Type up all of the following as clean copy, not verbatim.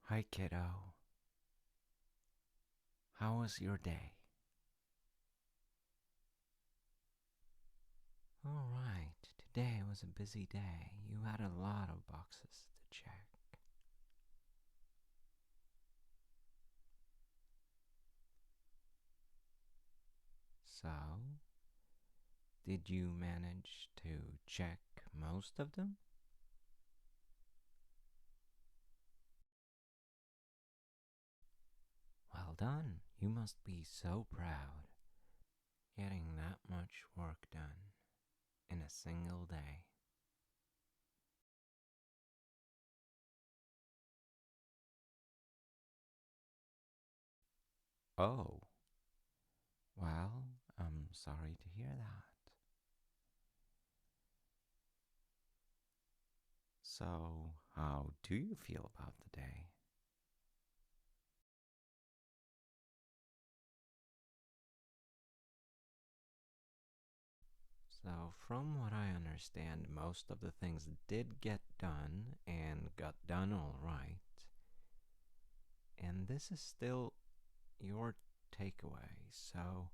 Hi, kiddo. How was your day? All right, today was a busy day. You had a lot of boxes to check. So, did you manage to check most of them? Well done. You must be so proud. Getting that much work done in a single day. Oh, well, I'm sorry to hear that. So, how do you feel about the day? So, from what I understand, most of the things did get done and got done all right. And this is still your takeaway, so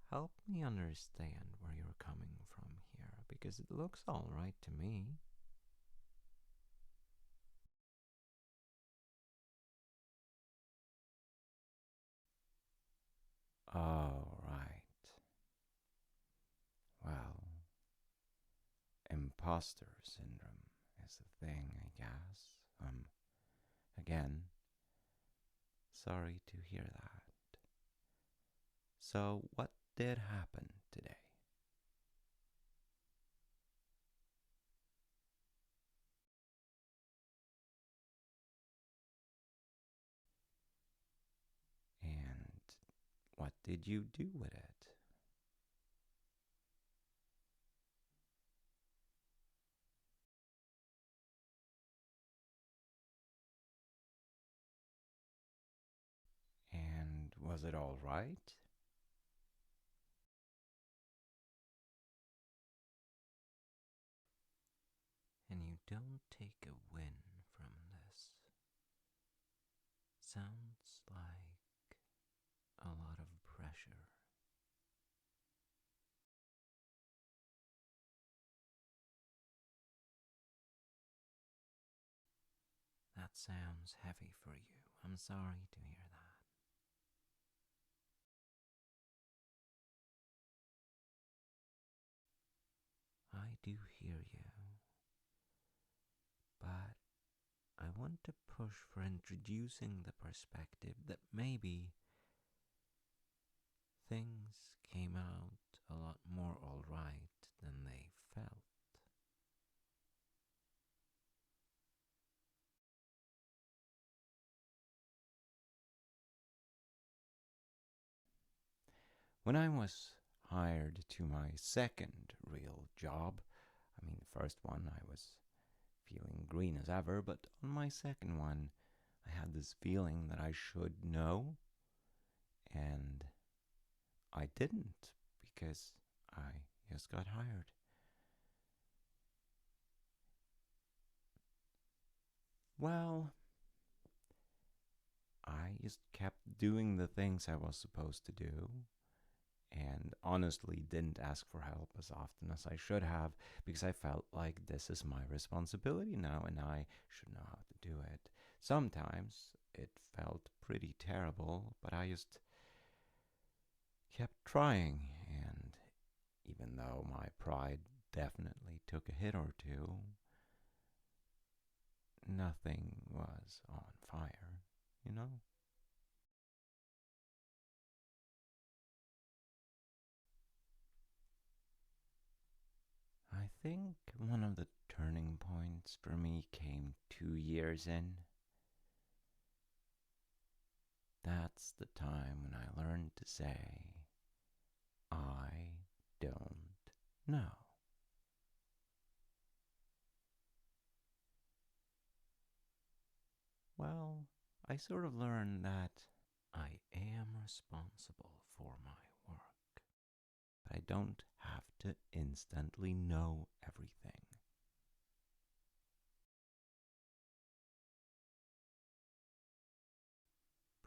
help me understand where you're coming from here, because it looks all right to me. All right. Well, imposter syndrome is a thing, I guess. Again, sorry to hear that. So, what did happen today? And what did you do with it? And was it all right? And you don't take a win from this. Sounds like a lot of pressure. That sounds heavy for you. I'm sorry to hear that. I do hear you, but I want to push for introducing the perspective that maybe things came out a lot more alright than they felt. When I was hired to my second real job, I mean, the first one I was feeling green as ever, but on my second one, I had this feeling that I should know, and I didn't because I just got hired. Well, I just kept doing the things I was supposed to do, and honestly didn't ask for help as often as I should have because I felt like this is my responsibility now and I should know how to do it. Sometimes it felt pretty terrible, but I just kept trying, and even though my pride definitely took a hit or two, nothing was on fire, you know? I think one of the turning points for me came 2 years in. That's the time when I learned to say, I don't know. Well, I sort of learned that I am responsible for my work, but I don't have to instantly know everything.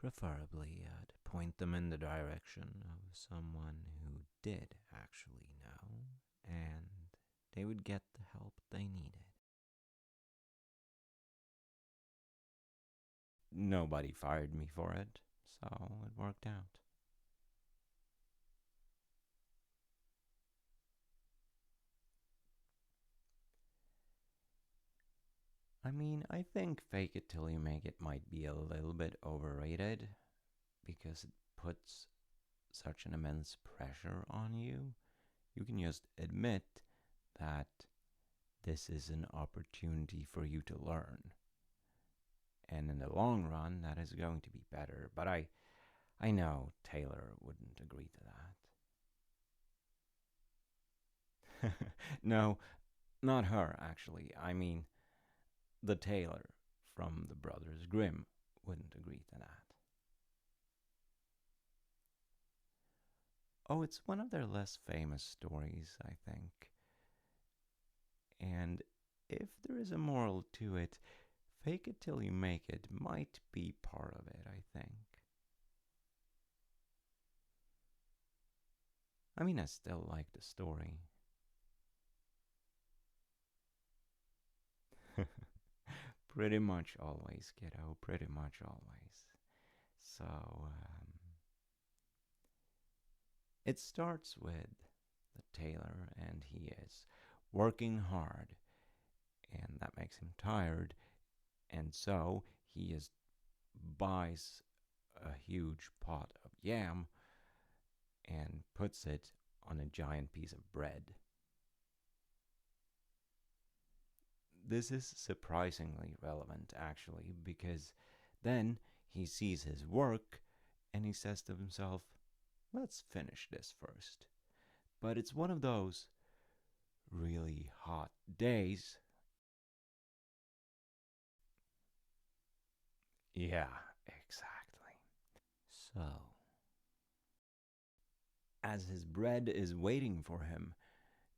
Preferably, I'd point them in the direction of someone who did actually know, and they would get the help they needed. Nobody fired me for it, so it worked out. I mean, I think fake it till you make it might be a little bit overrated because it puts such an immense pressure on you. You can just admit that this is an opportunity for you to learn. And in the long run, that is going to be better. But I know Taylor wouldn't agree to that. No, not her, actually. I mean, the Taylor from the Brothers Grimm wouldn't agree to that. Oh, it's one of their less famous stories, I think. And if there is a moral to it, fake it till you make it might be part of it, I think. I mean, I still like the story. Pretty much always, kiddo, pretty much always. So, it starts with the tailor, and he is working hard, and that makes him tired, and so he is buys a huge pot of yam and puts it on a giant piece of bread. This is surprisingly relevant, actually, because then he sees his work and he says to himself, let's finish this first. But it's one of those really hot days. Yeah, exactly. So, as his bread is waiting for him,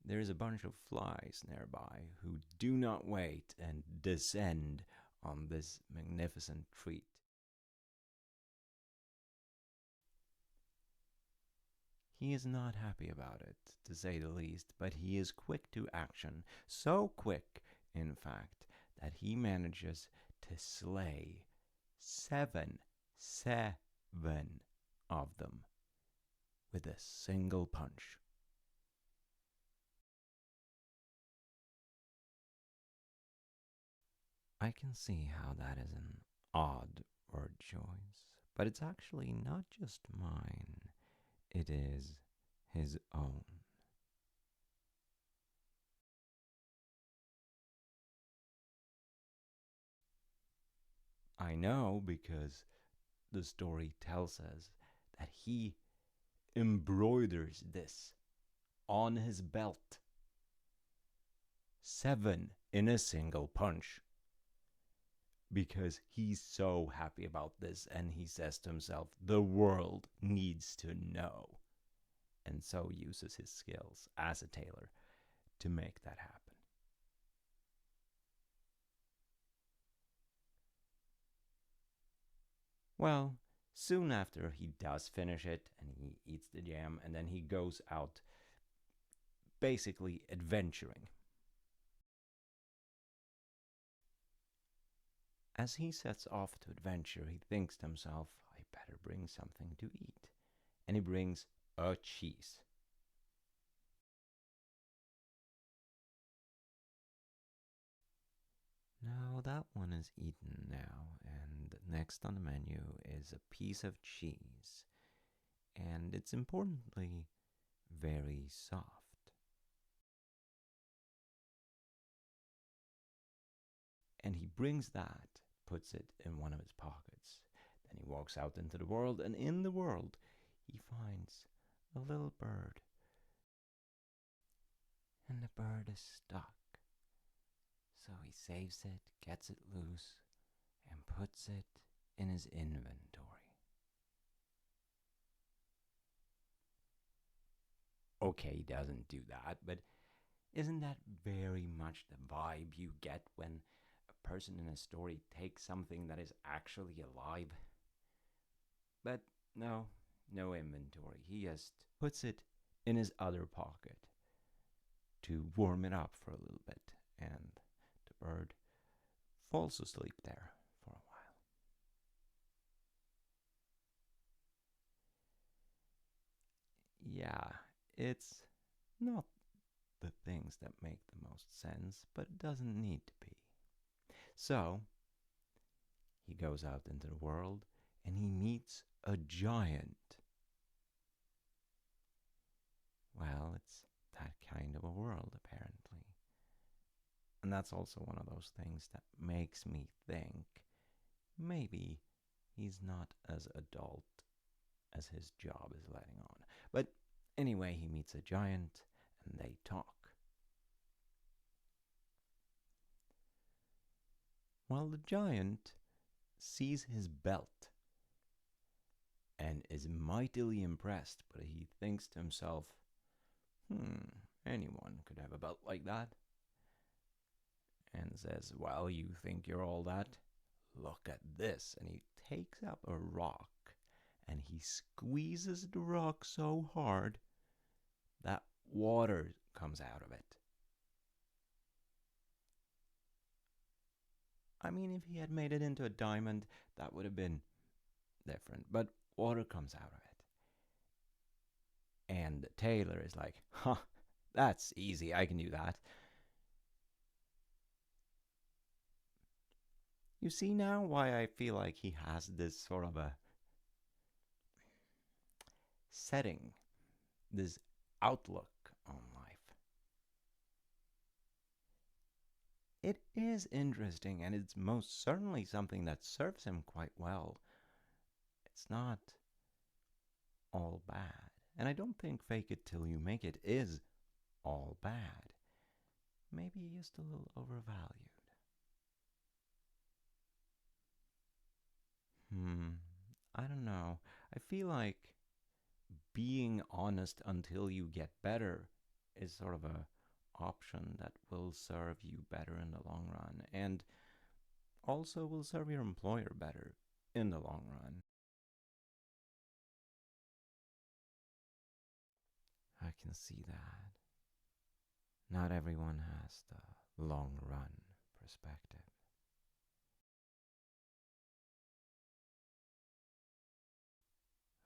there's a bunch of flies nearby who do not wait and descend on this magnificent treat. He is not happy about it, to say the least, but he is quick to action. So quick, in fact, that he manages to slay seven of them with a single punch. I can see how that is an odd word choice, but it's actually not just mine, it is his own. I know because the story tells us that he embroiders this on his belt. 7 in a single punch. Because he's so happy about this and he says to himself, the world needs to know. And so uses his skills as a tailor to make that happen. Well, soon after he does finish it and he eats the jam, and then he goes out basically adventuring. As he sets off to adventure, he thinks to himself, I better bring something to eat. And he brings a cheese. Now that one is eaten now, and next on the menu is a piece of cheese. And it's importantly very soft. And he brings that, puts it in one of his pockets. Then he walks out into the world, and in the world he finds a little bird. And the bird is stuck. So he saves it, gets it loose, and puts it in his inventory. Okay, he doesn't do that, but isn't that very much the vibe you get when a person in a story takes something that is actually alive? But no, no inventory. He just puts it in his other pocket to warm it up for a little bit, and the bird falls asleep there for a while. Yeah, it's not the things that make the most sense, but it doesn't need to be. So, he goes out into the world and he meets a giant. Well, it's that kind of a world, apparently. And that's also one of those things that makes me think maybe he's not as adult as his job is letting on. But anyway, he meets a giant and they talk. Well, the giant sees his belt and is mightily impressed, but he thinks to himself, anyone could have a belt like that. And says, well, you think you're all that? Look at this. And he takes up a rock and he squeezes the rock so hard that water comes out of it. I mean, if he had made it into a diamond, that would have been different. But water comes out of it. And Taylor is like, that's easy. I can do that. You see now why I feel like he has this sort of a setting, this outlook on life. It is interesting, and it's most certainly something that serves him quite well. It's not all bad. And I don't think fake it till you make it is all bad. Maybe just a little overvalued. I don't know. I feel like being honest until you get better is sort of a option that will serve you better in the long run, and also will serve your employer better in the long run. I can see that. Not everyone has the long run perspective.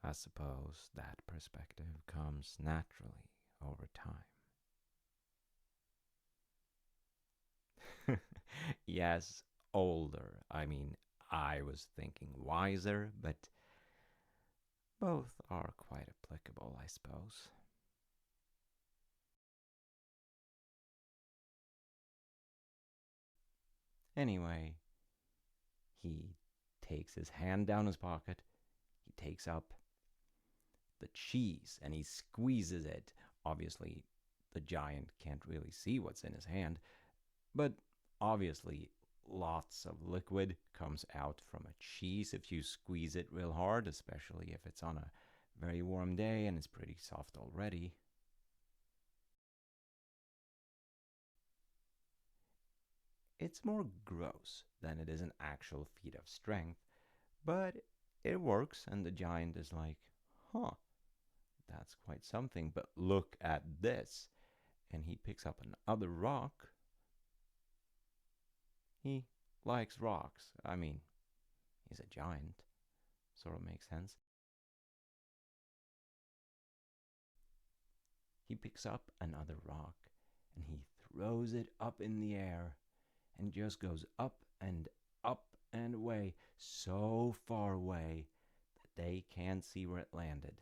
I suppose that perspective comes naturally over time. Yes, older. I mean, I was thinking wiser, but both are quite applicable, I suppose. Anyway, he takes his hand down his pocket, he takes up the cheese and he squeezes it. Obviously, the giant can't really see what's in his hand, but obviously, lots of liquid comes out from a cheese if you squeeze it real hard, especially if it's on a very warm day and it's pretty soft already. It's more gross than it is an actual feat of strength, but it works, and the giant is like, huh, that's quite something, but look at this. And he picks up another rock. He likes rocks. I mean, he's a giant. Sort of makes sense. He picks up another rock and he throws it up in the air and just goes up and away, so far away that they can't see where it landed.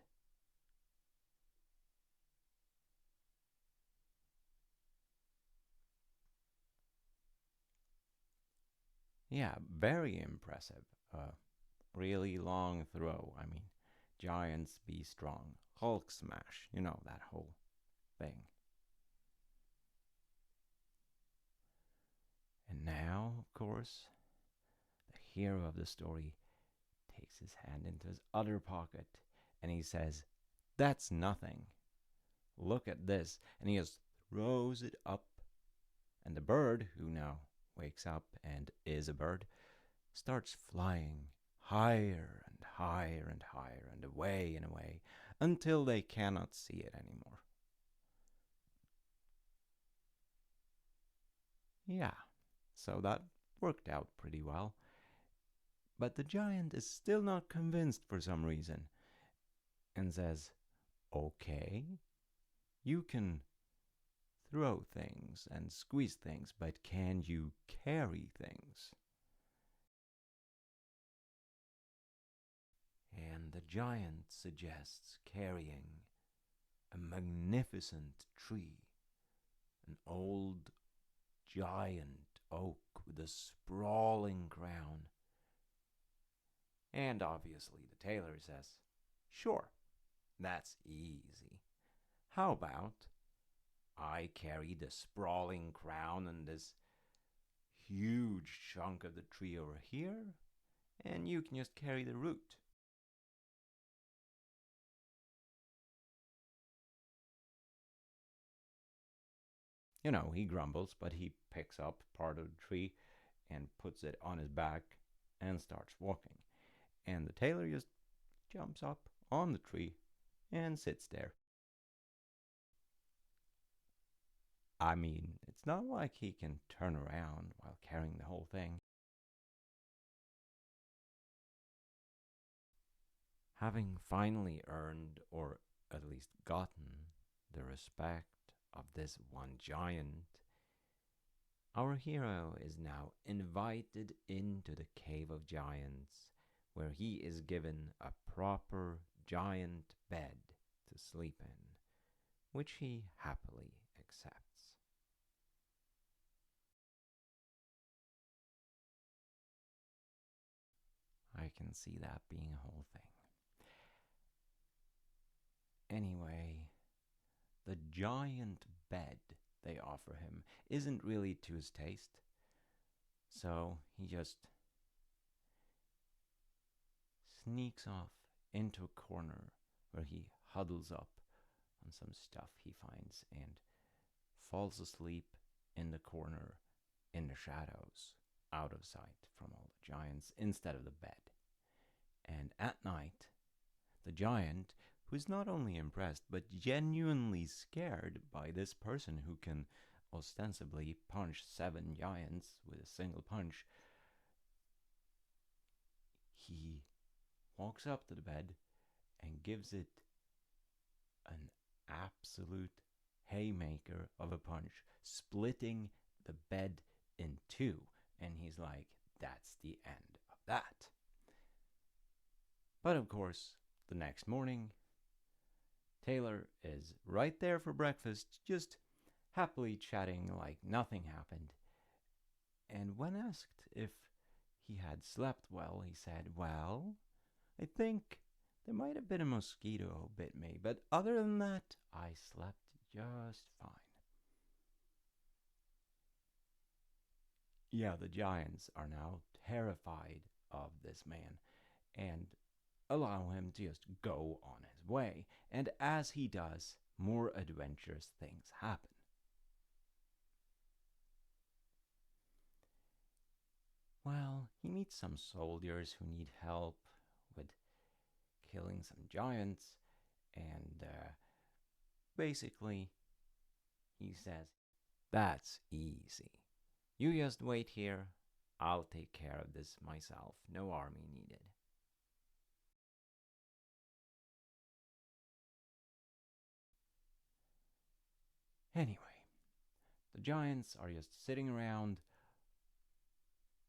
Yeah, very impressive. Really long throw. I mean, giants be strong. Hulk smash. You know, that whole thing. And now, of course, the hero of the story takes his hand into his other pocket and he says, that's nothing. Look at this. And he just throws it up. And the bird, who now wakes up and is a bird, starts flying higher and higher and higher and away and away until they cannot see it anymore. Yeah, so that worked out pretty well. But the giant is still not convinced for some reason and says, okay, you can throw things and squeeze things, but can you carry things? And the giant suggests carrying a magnificent tree, an old giant oak with a sprawling crown. And obviously the tailor says, sure, that's easy. How about I carry the sprawling crown and this huge chunk of the tree over here, and you can just carry the root. You know, he grumbles, but he picks up part of the tree and puts it on his back and starts walking. And the tailor just jumps up on the tree and sits there. I mean, it's not like he can turn around while carrying the whole thing. Having finally earned, or at least gotten, the respect of this one giant, our hero is now invited into the Cave of Giants, where he is given a proper giant bed to sleep in, which he happily accepts. I can see that being a whole thing. Anyway, the giant bed they offer him isn't really to his taste, so he just sneaks off into a corner where he huddles up on some stuff he finds and falls asleep in the corner in the shadows, out of sight from all the giants, instead of the bed. And at night, the giant, who's not only impressed but genuinely scared by this person who can ostensibly punch 7 giants with a single punch, he walks up to the bed and gives it an absolute haymaker of a punch, splitting the bed in two. And he's like, that's the end of that. But of course, the next morning, Taylor is right there for breakfast, just happily chatting like nothing happened. And when asked if he had slept well, he said, well, I think there might have been a mosquito bit me, but other than that, I slept just fine. Yeah, the giants are now terrified of this man and allow him to just go on his way. And as he does, more adventurous things happen. Well, he meets some soldiers who need help with killing some giants, and basically, he says, that's easy. You just wait here. I'll take care of this myself. No army needed. Anyway, the giants are just sitting around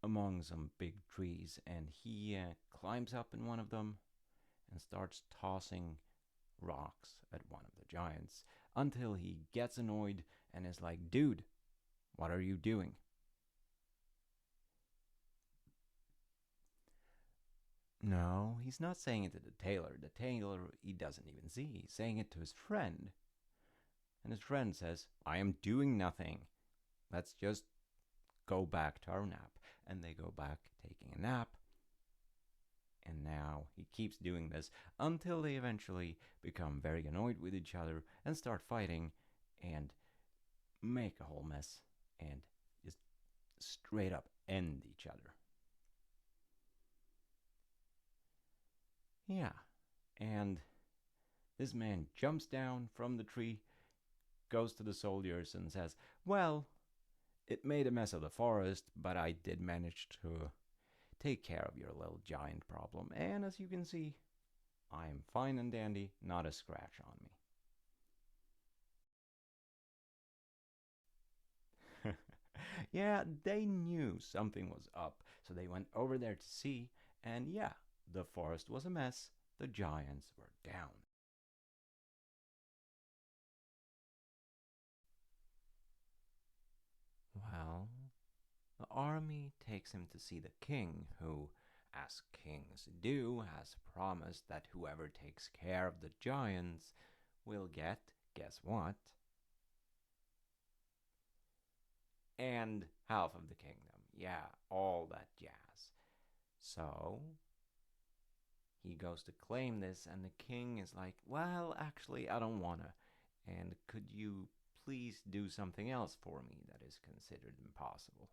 among some big trees, and he climbs up in one of them and starts tossing rocks at one of the giants until he gets annoyed and is like, dude, what are you doing? No, he's not saying it to the tailor. The tailor he doesn't even see. He's saying it to his friend. And his friend says, I am doing nothing. Let's just go back to our nap. And they go back taking a nap. And now he keeps doing this until they eventually become very annoyed with each other and start fighting and make a whole mess and just straight up end each other. Yeah, and this man jumps down from the tree, goes to the soldiers, and says, "Well, it made a mess of the forest, but I did manage to take care of your little giant problem. And as you can see, I'm fine and dandy, not a scratch on me." Yeah, they knew something was up, so they went over there to see, and yeah, the forest was a mess. The giants were down. Well, the army takes him to see the king, who, as kings do, has promised that whoever takes care of the giants will get, guess what? And half of the kingdom. Yeah, all that jazz. So he goes to claim this, and the king is like, "Well, actually, I don't wanna. And could you please do something else for me that is considered impossible?"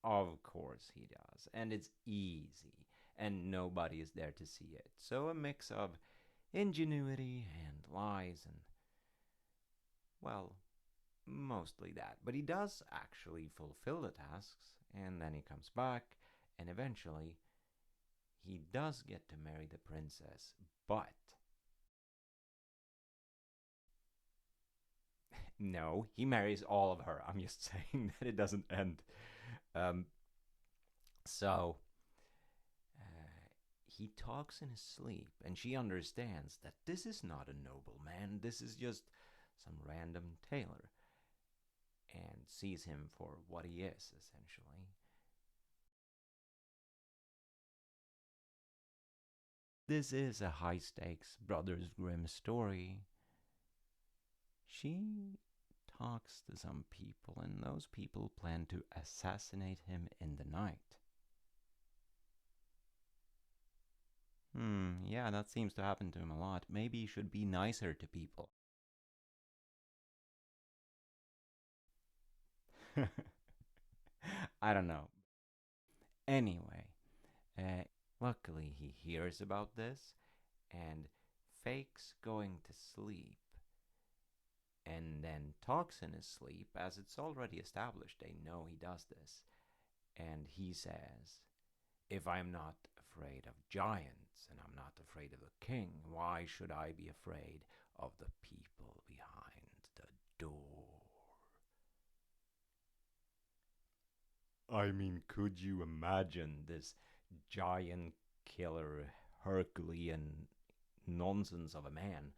Of course he does. And it's easy. And nobody is there to see it. So a mix of ingenuity and lies and, well, mostly that. But he does actually fulfill the tasks. And then he comes back. And eventually, he does get to marry the princess. But no, he marries all of her. I'm just saying that it doesn't end. Um, so he talks in his sleep, and she understands that this is not a noble man, this is just some random tailor, and sees him for what he is, essentially. This is a high stakes Brothers Grimm story. She talks to some people, and those people plan to assassinate him in the night. Yeah, that seems to happen to him a lot. Maybe he should be nicer to people. I don't know. Anyway, luckily he hears about this and fakes going to sleep and then talks in his sleep, as it's already established. They know he does this. And he says, "If I'm not afraid of giants and I'm not afraid of the king, why should I be afraid of the people behind the door?" I mean, could you imagine this giant killer Herculean nonsense of a man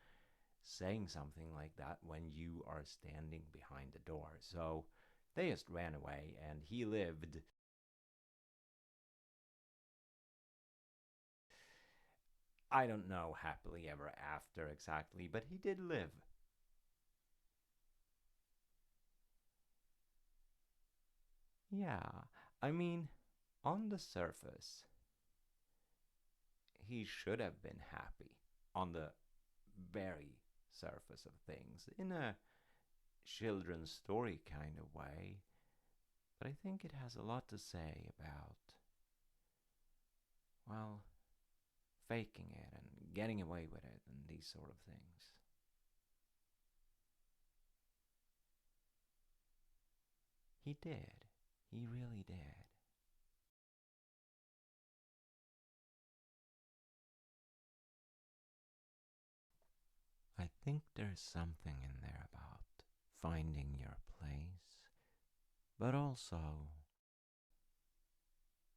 saying something like that when you are standing behind the door? So they just ran away, and he lived. I don't know happily ever after exactly, but he did live. Yeah, I mean, on the surface, he should have been happy. On the very surface of things, in a children's story kind of way. But I think it has a lot to say about, well, faking it and getting away with it and these sort of things. He did. He really did. I think there's something in there about finding your place, but also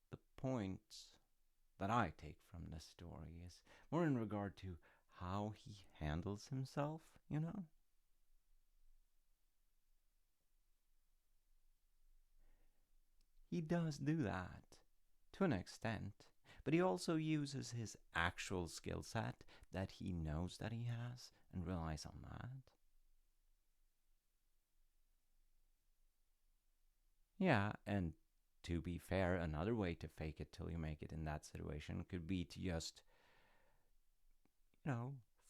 the points that I take from this story is more in regard to how he handles himself, you know? He does do that to an extent, but he also uses his actual skill set that he knows that he has and relies on that. Yeah, and to be fair, another way to fake it till you make it in that situation could be to just,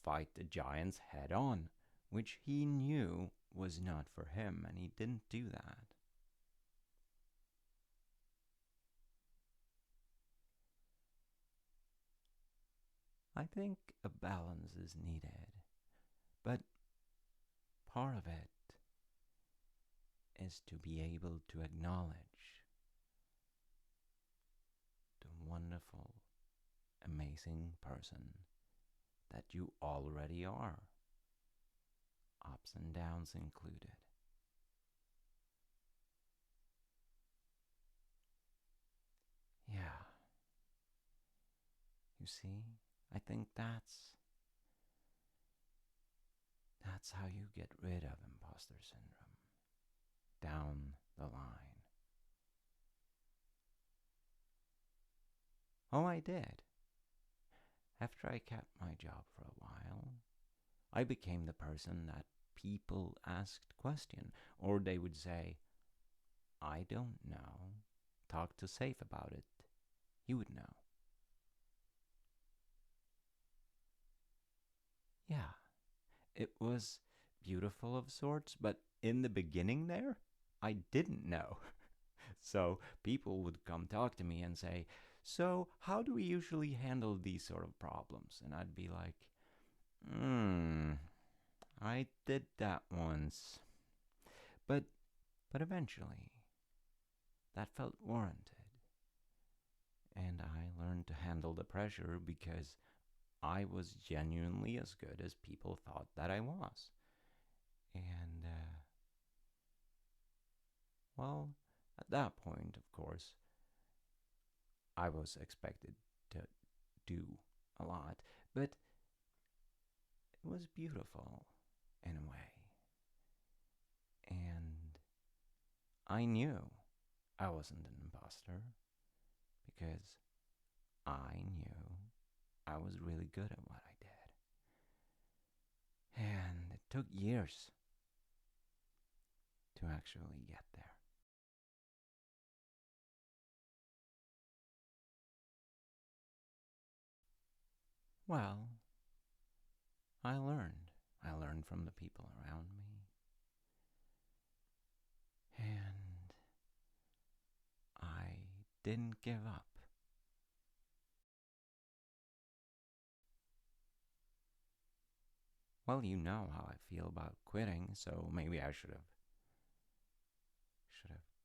fight the giants head on, which he knew was not for him, and he didn't do that. I think a balance is needed, but part of it is to be able to acknowledge the wonderful, amazing person that you already are, ups and downs included. Yeah, you see, I think that's how you get rid of imposter syndrome down the line. Oh, I did. After I kept my job for a while, I became the person that people asked question, or they would say, I don't know. Talk to Safe about it. He would know. Yeah, it was beautiful of sorts, but in the beginning there, I didn't know. So people would come talk to me and say, so how do we usually handle these sort of problems? And I'd be like, I did that once. But eventually, that felt warranted. And I learned to handle the pressure because I was genuinely as good as people thought that I was. And, well, at that point, of course, I was expected to do a lot, but it was beautiful in a way. And I knew I wasn't an imposter because I knew I was really good at what I did. And it took years to actually get there. Well, I learned. I learned from the people around me. And I didn't give up. Well, you know how I feel about quitting, so maybe I should have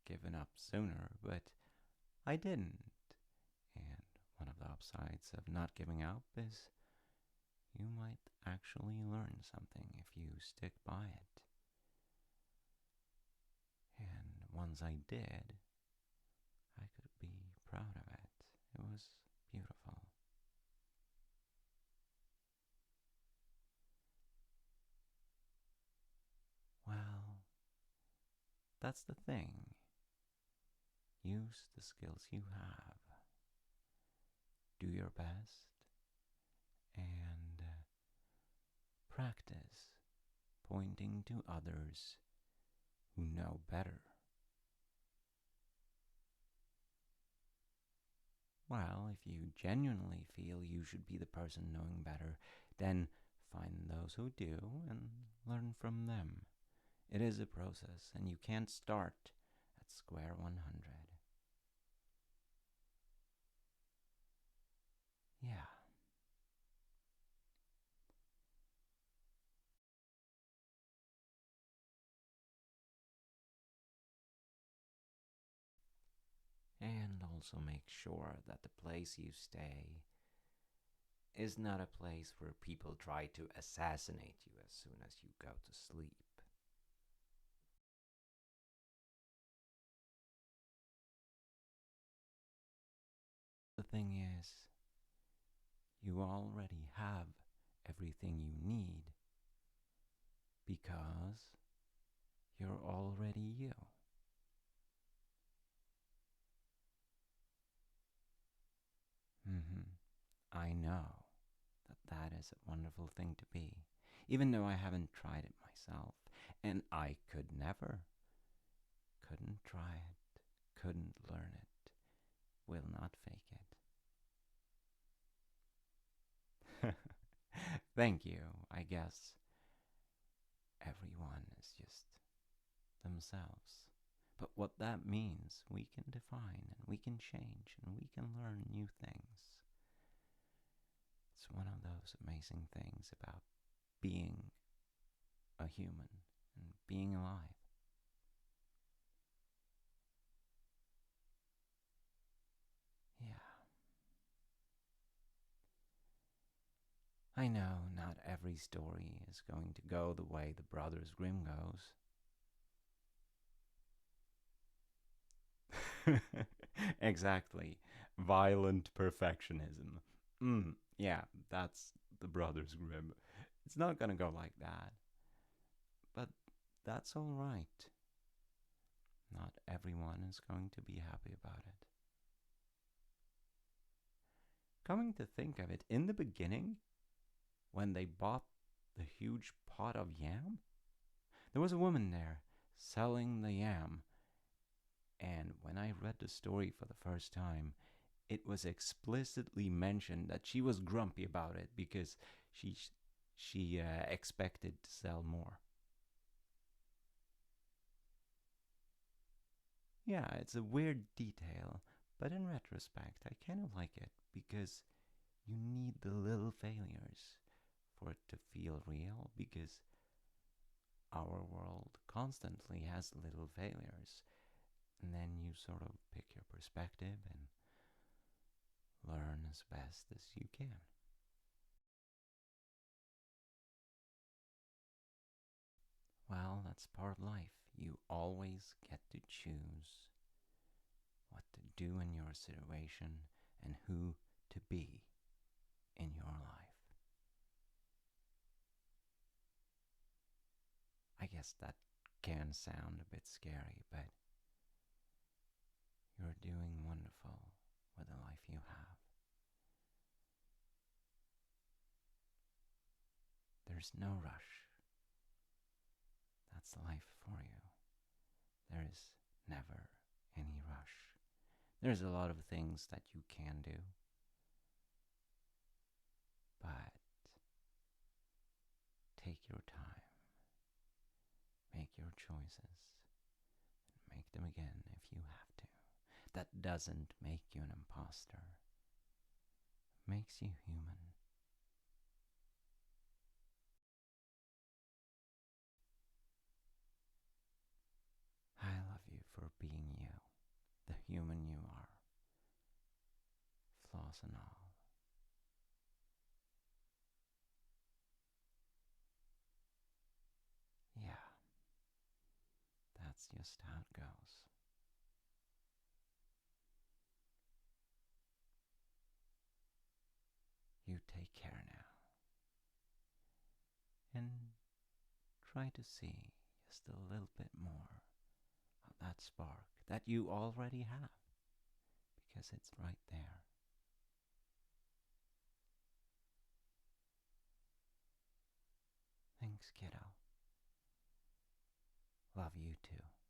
given up sooner, but I didn't. And one of the upsides of not giving up is you might actually learn something if you stick by it. And once I did, I could be proud of it. It was beautiful. Well, that's the thing. Use the skills you have. Do your best and practice pointing to others who know better. Well, if you genuinely feel you should be the person knowing better, then find those who do and learn from them. It is a process, and you can't start at square 100. Yeah. And also make sure that the place you stay is not a place where people try to assassinate you as soon as you go to sleep. The thing is, you already have everything you need because you're already you. hmm I know that that is a wonderful thing to be, even though I haven't tried it myself, and I could never, couldn't try it, couldn't learn it, will not fake it. Thank you. I guess everyone is just themselves. But what that means, we can define and we can change and we can learn new things. It's one of those amazing things about being a human and being alive. Yeah. I know not every story is going to go the way the Brothers Grimm goes. Exactly. Violent perfectionism. Yeah, that's the Brothers Grimm. It's not gonna go like that. But that's alright. Not everyone is going to be happy about it. Coming to think of it, in the beginning, when they bought the huge pot of yam, there was a woman there selling the yam. And when I read the story for the first time, it was explicitly mentioned that she was grumpy about it because she expected to sell more. Yeah, it's a weird detail, but in retrospect, I kind of like it because you need the little failures for it to feel real, because our world constantly has little failures. And then you sort of pick your perspective and learn as best as you can. Well, that's part of life. You always get to choose what to do in your situation and who to be in your life. I guess that can sound a bit scary, but you're doing wonderful with the life you have. There's no rush. That's life for you. There is never any rush. There's a lot of things that you can do, but take your time, make your choices, and make them again if you have to. That doesn't make you an impostor. It makes you human. I love you for being you, the human you are, flaws and all. Yeah, that's just how it goes. You take care now, and try to see just a little bit more of that spark that you already have, because it's right there. Thanks, kiddo. Love you too.